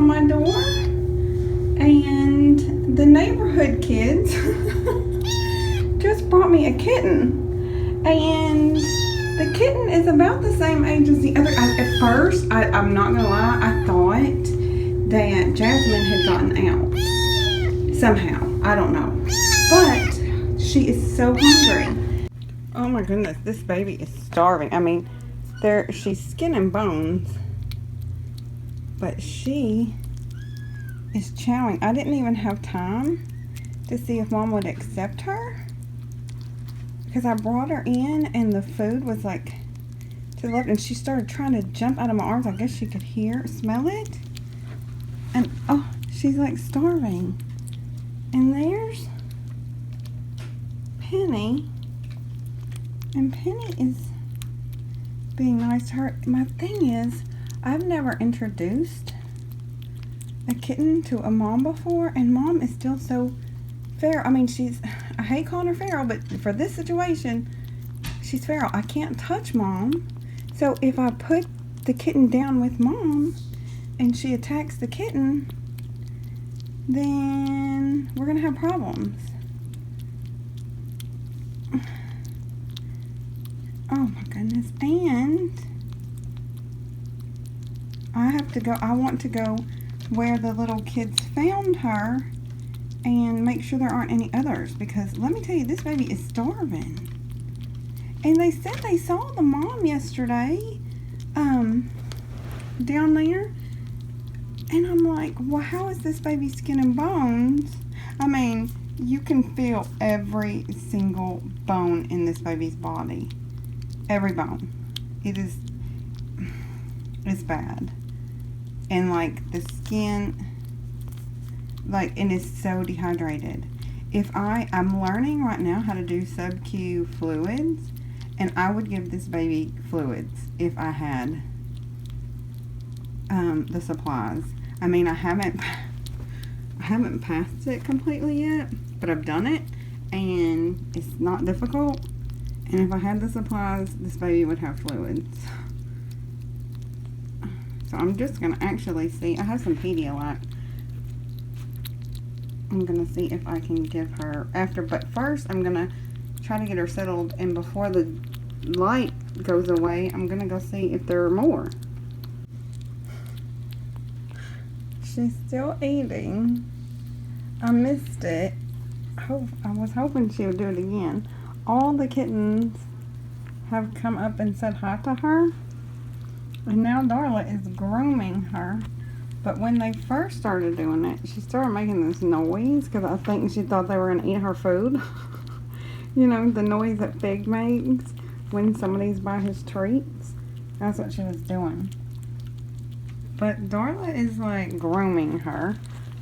on my door, and the neighborhood kids just brought me a kitten, and the kitten is about the same age as the other. At first, I'm not gonna lie, I thought that Jasmine had gotten out somehow. I don't know, but she is so hungry. Oh my goodness, this baby is starving. I mean, she's skin and bones, but she is chowing. I didn't even have time to see if Mom would accept her, because I brought her in and the food was like to the left, and she started trying to jump out of my arms. I guess she could smell it, and oh, she's like starving. And there's Penny, and Penny is being nice to her. My thing is, I've never introduced a kitten to a mom before, and Mom is still so feral. I mean, I hate calling her feral, but for this situation, she's feral. I can't touch Mom, so if I put the kitten down with Mom and she attacks the kitten, then we're gonna have problems. Oh my goodness. And I want to go where the little kids found her and make sure there aren't any others, because let me tell you, this baby is starving. And they said they saw the mom yesterday down there, and I'm like, well, how is this baby skin and bones? I mean, you can feel every single bone in this baby's body. Every bone. It's bad. And like the skin, and it's so dehydrated. I'm learning right now how to do sub-Q fluids, and I would give this baby fluids if I had the supplies. I mean, I haven't passed it completely yet, but I've done it, and it's not difficult. And if I had the supplies, this baby would have fluids. So I'm just going to actually see. I have some Pedialyte. I'm going to see if I can give her after. But first, I'm going to try to get her settled. And before the light goes away, I'm going to go see if there are more. She's still eating. I missed it. I was hoping she would do it again. All the kittens have come up and said hi to her. And now Darla is grooming her. But when they first started doing it, she started making this noise, because I think she thought they were going to eat her food. You know, the noise that Fig makes when somebody's by his treats. That's what she was doing. But Darla is like grooming her.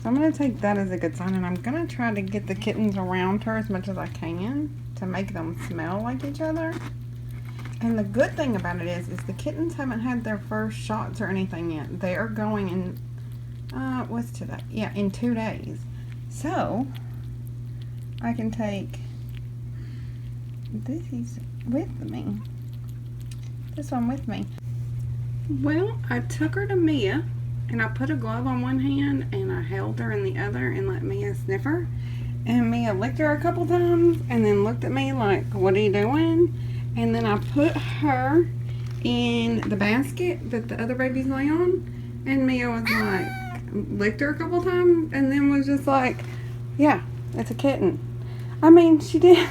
So I'm going to take that as a good sign. And I'm going to try to get the kittens around her as much as I can to make them smell like each other. And the good thing about it is the kittens haven't had their first shots or anything yet. They are going in, what's today? Yeah, in 2 days. So, I can take this with me. This one with me. Well, I took her to Mia, and I put a glove on one hand, and I held her in the other and let Mia sniff her. And Mia licked her a couple times, and then looked at me like, what are you doing? And then I put her in the basket that the other babies lay on, and Mia was like, licked her a couple times, and then was just like, yeah, it's a kitten. I mean, she didn't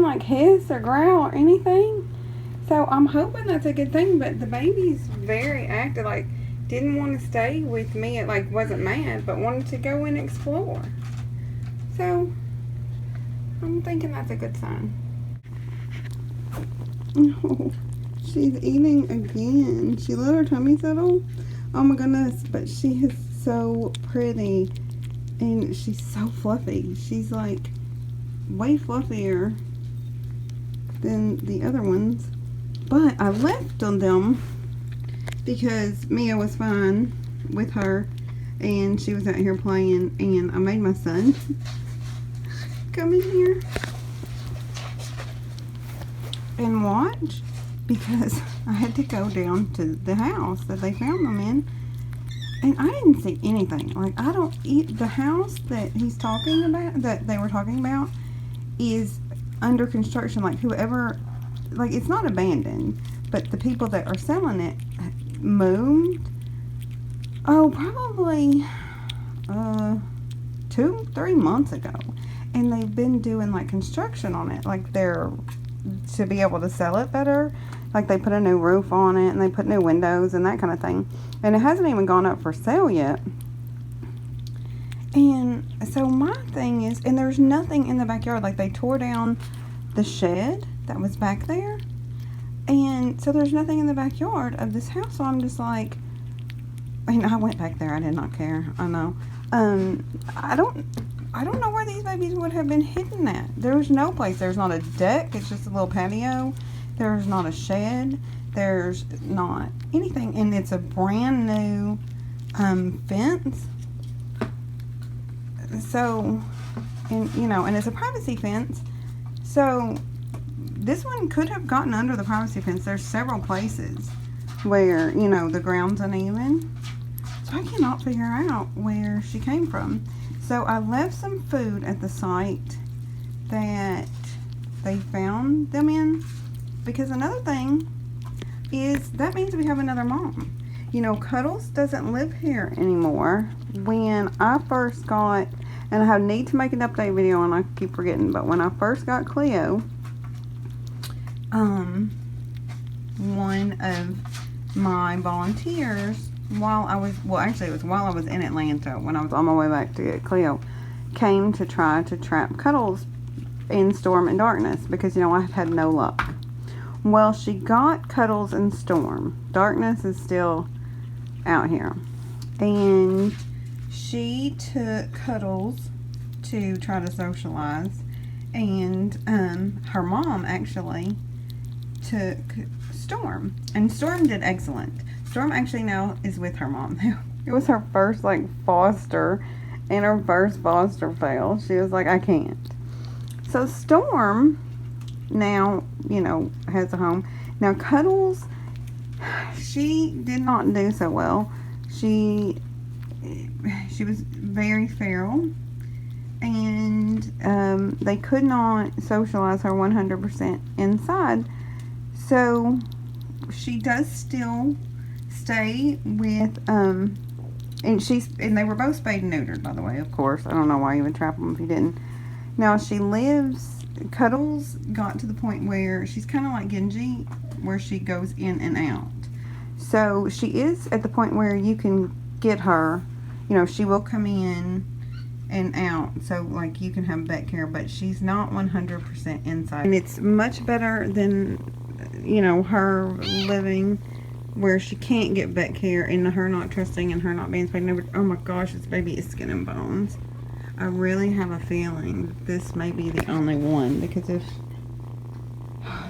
like hiss or growl or anything. So I'm hoping that's a good thing, but the baby's very active, like didn't want to stay with me. It like wasn't mad, but wanted to go and explore. So I'm thinking that's a good sign. Oh, she's eating again. She let her tummy settle. Oh my goodness, but she is so pretty and she's so fluffy. She's like way fluffier than the other ones. But I left on them because Mia was fine with her and she was out here playing, and I made my son come in here and watch because I had to go down to the house that they found them in, And I didn't see anything. Like, I don't eat the house that he's talking about, that they were talking about, is under construction. Like, whoever, like, it's not abandoned, but the people that are selling it moved. Oh, probably 2-3 months ago. And they've been doing like construction on it, like they're to be able to sell it better. Like they put a new roof on it and they put new windows and that kind of thing. And it hasn't even gone up for sale yet. And so my thing is, and there's nothing in the backyard. Like they tore down the shed that was back there. And so there's nothing in the backyard of this house. So I'm just like, and I went back there. I did not care. I know. I don't know where these babies would have been hidden at. There's no place. There's not a deck. It's just a little patio. There's not a shed. There's not anything. And it's a brand new fence. So, and you know, and it's a privacy fence. So this one could have gotten under the privacy fence. There's several places where, you know, the ground's uneven. So I cannot figure out where she came from. So I left some food at the site that they found them in. Because another thing is, that means we have another mom. You know, Cuddles doesn't live here anymore. When I first got, and I need to make an update video and I keep forgetting, but when I first got Cleo, one of my volunteers, while I was, well actually it was while I was in Atlanta, when I was on my way back to get Cleo, came to try to trap Cuddles in Storm and Darkness because, you know, I had no luck. Well, she got Cuddles in Storm. Darkness is still out here. And she took Cuddles to try to socialize. And her mom actually took Storm. And Storm did excellent. Storm actually now is with her mom. It was her first, like, foster, and her first foster fail. She was like, I can't. So Storm now, you know, has a home. Now Cuddles, she did not do so well. She was very feral, and they could not socialize her 100% inside. So she does still stay with and they were both spayed and neutered, by the way, of course. I don't know why you would trap them if you didn't. Now she lives, Cuddles got to the point where she's kind of like Genji, where she goes in and out. So she is at the point where you can get her, you know, she will come in and out, so like you can have vet care, but she's not 100% inside. And it's much better than, you know, her living where she can't get vet care and her not trusting and her not being spayed and neutered. Oh my gosh, this baby is skin and bones. I really have a feeling this may be the only one, because if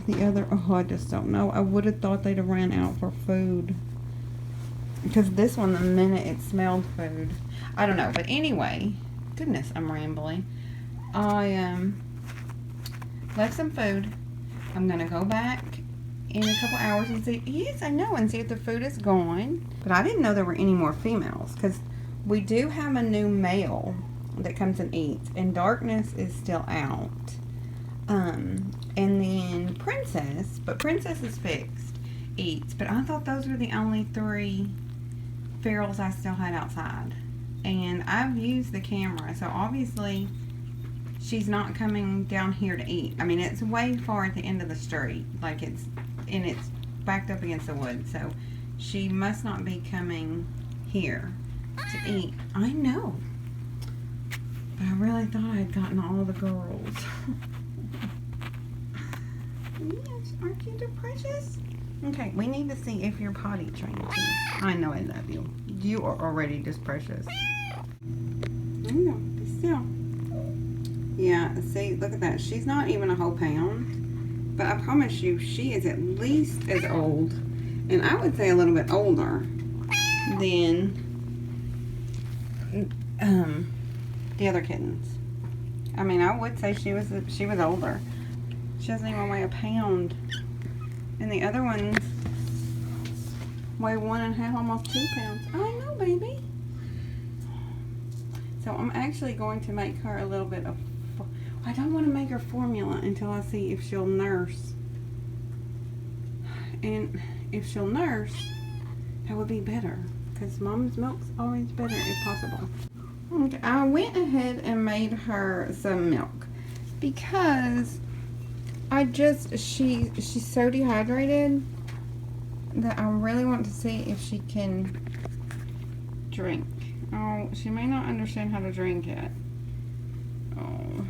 the other, oh, I just don't know. I would have thought they'd have ran out for food, because this one, the minute it smelled food, I don't know. But anyway, goodness, I'm rambling. I left some food. I'm gonna go back in a couple hours and see. Yes, I know, and see if the food is gone. But I didn't know there were any more females, because we do have a new male that comes and eats, and Darkness is still out. And then Princess, but Princess is fixed, eats. But I thought those were the only 3 ferals I still had outside. And I've used the camera, so obviously she's not coming down here to eat. I mean, it's way far at the end of the street, like it's backed up against the woods, so she must not be coming here to eat. I know. But I really thought I had gotten all the girls. Yes, aren't you the precious? Okay, we need to see if you're potty trained too. I know I love you. You are already just precious. There you go. Be still. Yeah, see, look at that. She's not even a whole pound. But I promise you, she is at least as old, and I would say a little bit older than the other kittens. I mean, I would say she was older. She doesn't even weigh a pound. And the other ones weigh 1.5, almost 2 pounds. I know, baby. So I'm actually going to make her a little bit of, I don't want to make her formula until I see if she'll nurse. And if she'll nurse, that would be better, because mom's milk's always better if possible. Okay, I went ahead and made her some milk because she's so dehydrated that I really want to see if she can drink. Oh, she may not understand how to drink yet. Oh,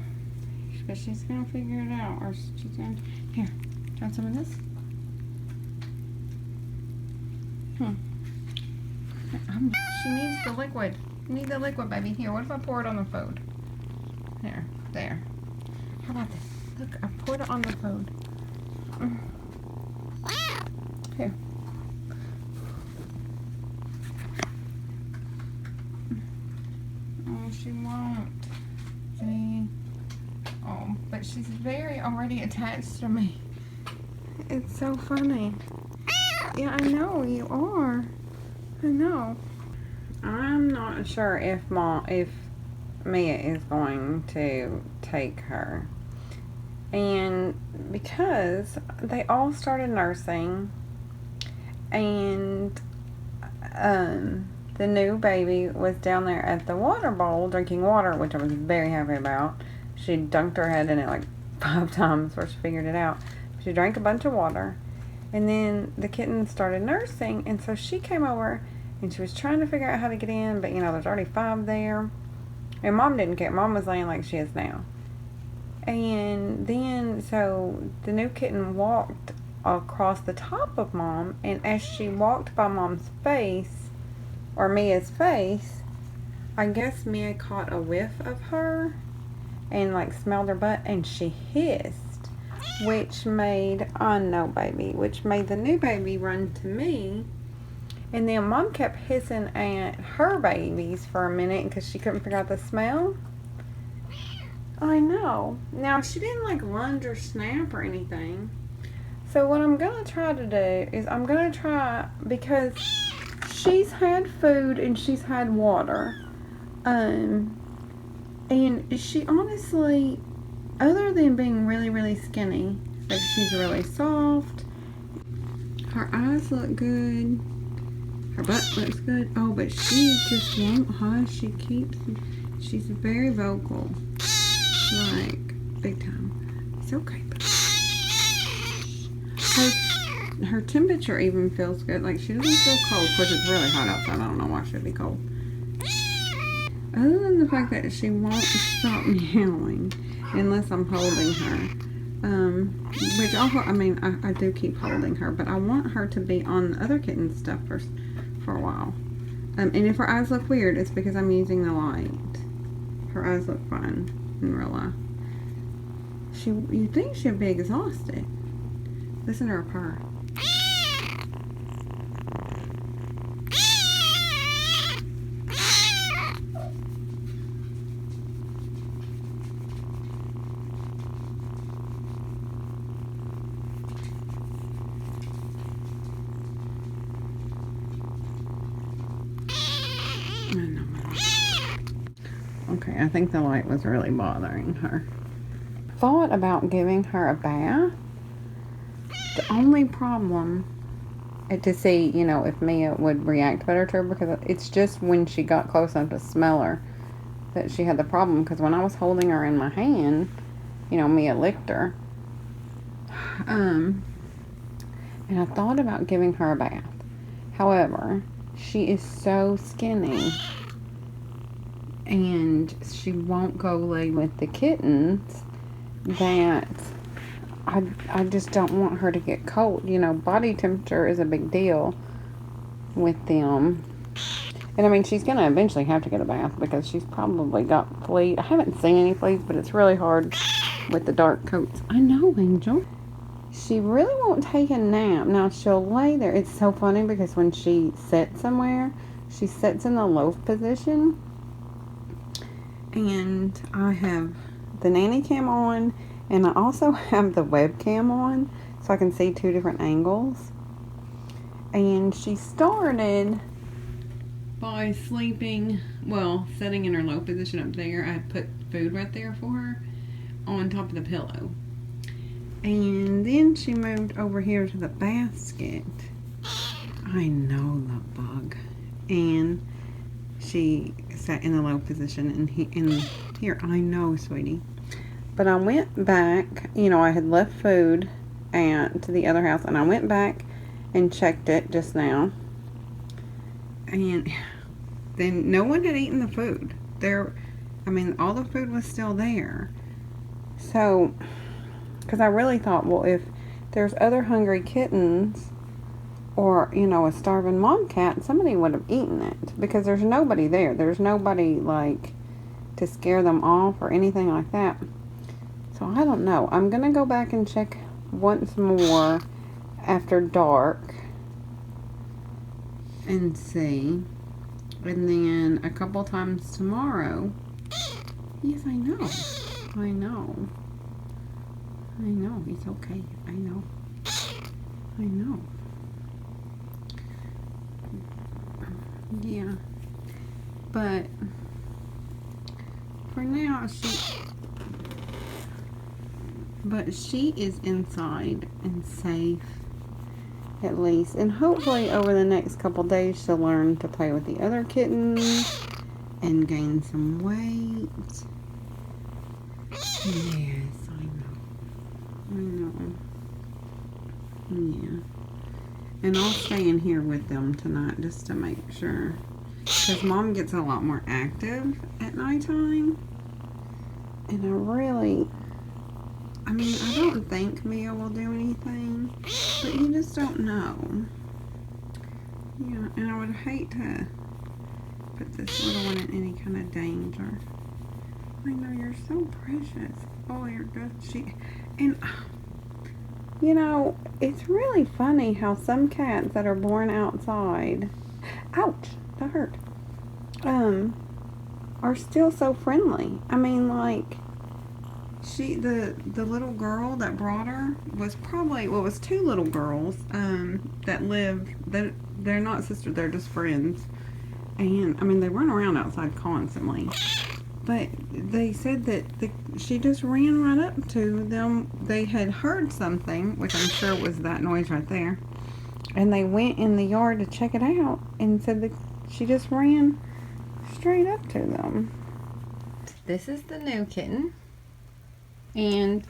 but she's gonna figure it out, or she's gonna. Here, do you want some of this? She needs the liquid. You need the liquid, baby. Here, what if I pour it on the food? Here, there. How about this? Look, I poured it on the food. Here. Oh, she won't. See? Oh, but she's very already attached to me. It's so funny. Yeah, I know, you are. I know. I'm not sure if Mia is going to take her. And because they all started nursing, and the new baby was down there at the water bowl drinking water, which I was very happy about. She dunked her head in it like 5 times before she figured it out. She drank a bunch of water. And then the kitten started nursing, and so she came over and she was trying to figure out how to get in, but you know, there's already 5 there. And Mom didn't care. Mom was laying like she is now. And then, so the new kitten walked across the top of Mom, and as she walked by Mom's face, or Mia's face, I guess Mia caught a whiff of her and like smelled her butt, and she hissed. Which made, oh no baby, which made the new baby run to me. And then Mom kept hissing at her babies for a minute because she couldn't figure out the smell. I know. Now, she didn't like lunge or snap or anything. So what I'm going to try to do is I'm going to try, because she's had food and she's had water. And she honestly, other than being really, really skinny, like she's really soft, her eyes look good, her butt looks good. Oh, but she just won't hush. She's very vocal, like big time. It's okay, but her temperature even feels good. Like she doesn't feel cold. Of course, it's really hot outside. I don't know why she'd be cold. Other than the fact that she won't stop meowing unless I'm holding her, which I do keep holding her, but I want her to be on the other kitten stuff for a while. And if her eyes look weird, it's because I'm using the light. Her eyes look fine in real life. You'd think she'd be exhausted. Listen to her purr. Okay, I think the light was really bothering her. Thought about giving her a bath. The only problem to see, you know, if Mia would react better to her, because it's just when she got close enough to smell her that she had the problem. Because when I was holding her in my hand, you know, Mia licked her. And I thought about giving her a bath. However, she is so skinny, and she won't go lay with the kittens, that I just don't want her to get cold. You know, body temperature is a big deal with them. And I mean, she's going to eventually have to get a bath because she's probably got fleas. I haven't seen any fleas, but it's really hard with the dark coats. I know, Angel. She really won't take a nap. Now, she'll lay there. It's so funny because when she sits somewhere, she sits in the loaf position. And I have the nanny cam on, and I also have the webcam on so I can see 2 different angles. And she started by sleeping, well, sitting in her low position up there. I put food right there for her on top of the pillow. And then she moved over here to the basket. I know, the bug. And she sat in the low position and here, I know, sweetie. But I went back, you know, I had left food to the other house, and I went back and checked it just now. And then no one had eaten the food. I mean, all the food was still there. So, because I really thought, well, if there's other hungry kittens or, you know, a starving mom cat, somebody would have eaten it. Because there's nobody there. There's nobody, like, to scare them off or anything like that. So, I don't know. I'm going to go back and check once more after dark and see. And then a couple times tomorrow. Yes, I know. I know. I know. He's okay. I know. I know. Yeah. But for now, she is inside and safe, at least. And hopefully over the next couple days she'll learn to play with the other kittens and gain some weight. Yes, I know. I know. Yeah. And I'll stay in here with them tonight just to make sure. Because Mom gets a lot more active at nighttime. And I mean, I don't think Mia will do anything. But you just don't know. Yeah, and I would hate to put this little one in any kind of danger. I know, you're so precious. Oh, you're just, and you know, it's really funny how some cats that are born outside, ouch, that hurt, are still so friendly. I mean, like, the little girl that brought her was probably, well, it was two little girls, that they're not sisters, they're just friends. And, I mean, they run around outside constantly. But they said that she just ran right up to them. They had heard something, which I'm sure was that noise right there. And they went in the yard to check it out and said that she just ran straight up to them. This is the new kitten. And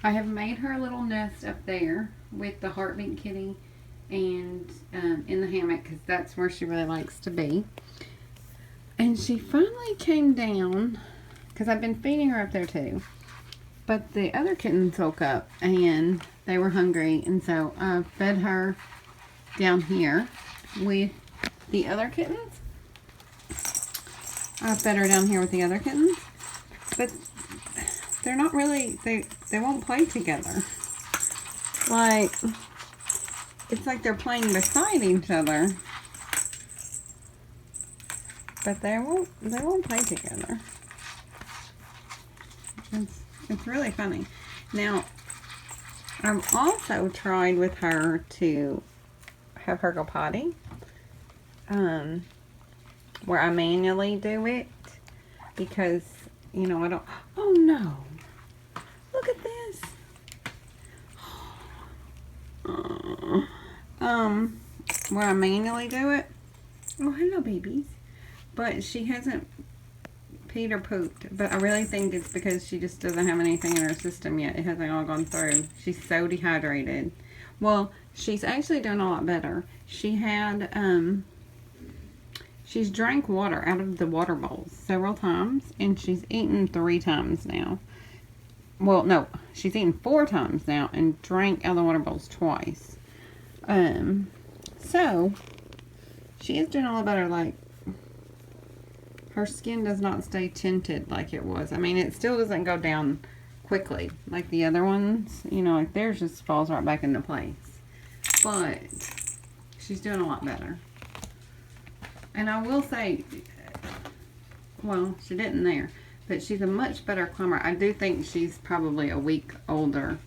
I have made her a little nest up there with the heartbeat kitty and in the hammock, because that's where she really likes to be. And she finally came down, because I've been feeding her up there too. But the other kittens woke up and they were hungry, and so I fed her down here with the other kittens. I fed her down here with the other kittens. But they're not really, they won't play together. Like, it's like they're playing beside each other. But they won't play together. It's really funny. Now, I've also tried with her to have her go potty. Where I manually do it. Because, you know, I don't, oh no. Look at this. Where I manually do it. Oh, hello, babies. But she hasn't peed or pooped. But I really think it's because she just doesn't have anything in her system yet. It hasn't all gone through. She's so dehydrated. Well, she's actually doing a lot better. She had, she's drank water out of the water bowls several times. And she's eaten 3 times now. Well, no. She's eaten 4 times now and drank out of the water bowls twice. So, she is doing a lot better. Like, her skin does not stay tinted like it was. I mean, it still doesn't go down quickly like the other ones. You know, like theirs just falls right back into place. But she's doing a lot better. And I will say, well, she didn't there, but she's a much better climber. I do think she's probably a week older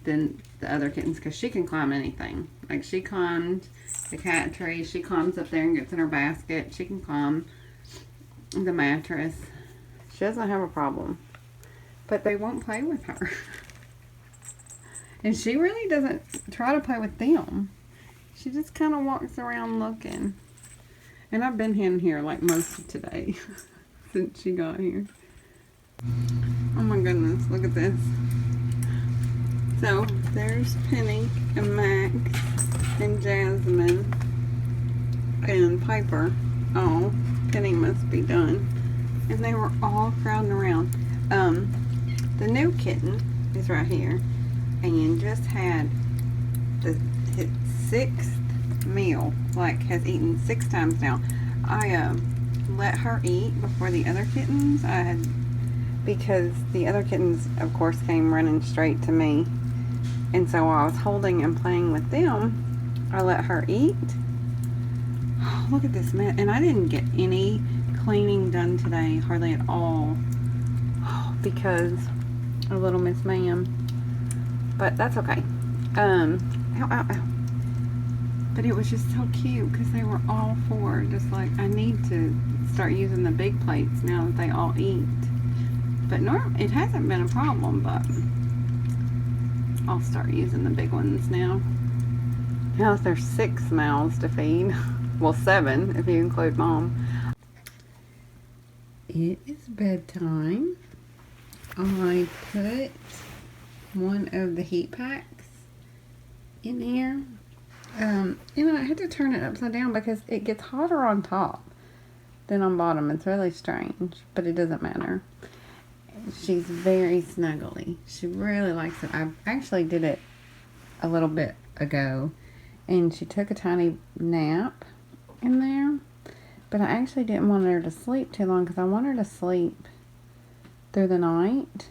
than the other kittens because she can climb anything. Like, she climbed the cat tree. She climbs up there and gets in her basket. She can climb the mattress. She doesn't have a problem. But they won't play with her. And she really doesn't try to play with them. She just kind of walks around looking. And I've been in here like most of today since she got here. Oh my goodness, look at this. So there's Penny and Max and Jasmine and Piper. Oh, Penny must be done. And they were all crowding around. The new kitten is right here and just had his 6th meal, like has eaten 6 times now. I let her eat before the other kittens. Because the other kittens, of course, came running straight to me. And so while I was holding and playing with them, I let her eat. Oh, look at this mess. And I didn't get any cleaning done today, hardly at all. Oh, because of little Miss Ma'am. But that's okay. Ow, ow, ow. But it was just so cute because they were all 4. Just like, I need to start using the big plates now that they all eat. But it hasn't been a problem, but I'll start using the big ones now. Now there's 6 mouths to feed. Well, 7 if you include Mom. It is bedtime. I put one of the heat packs in here. And I had to turn it upside down because it gets hotter on top than on bottom. It's really strange, but it doesn't matter. She's very snuggly. She really likes it. I actually did it a little bit ago, and she took a tiny nap in there, but I actually didn't want her to sleep too long because I want her to sleep through the night.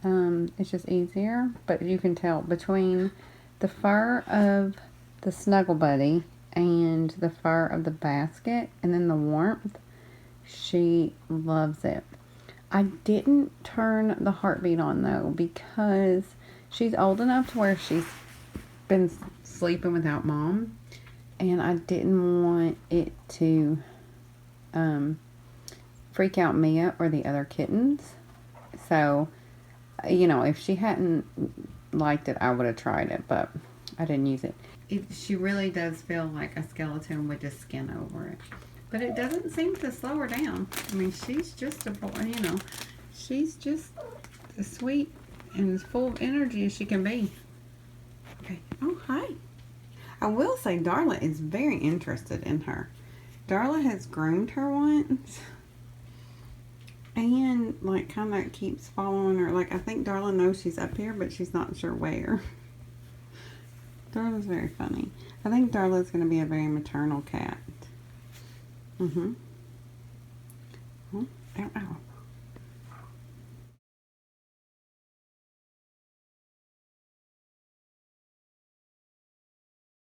It's just easier, but you can tell between the fur of the Snuggle Buddy and the fur of the basket and then the warmth, she loves it. I didn't turn the heartbeat on though because she's old enough to where she's been sleeping without Mom, and I didn't want it to freak out Mia or the other kittens. So, you know, if she hadn't liked it, I would have tried it, but I didn't use it. She really does feel like a skeleton with just skin over it. But it doesn't seem to slow her down. I mean, she's just she's just as sweet and as full of energy as she can be. Okay. Oh, hi. I will say Darla is very interested in her. Darla has groomed her once. And, like, kind of keeps following her. Like, I think Darla knows she's up here, but she's not sure where. Darla's very funny. I think Darla's going to be a very maternal cat. Mm-hmm. Oh, ow, ow.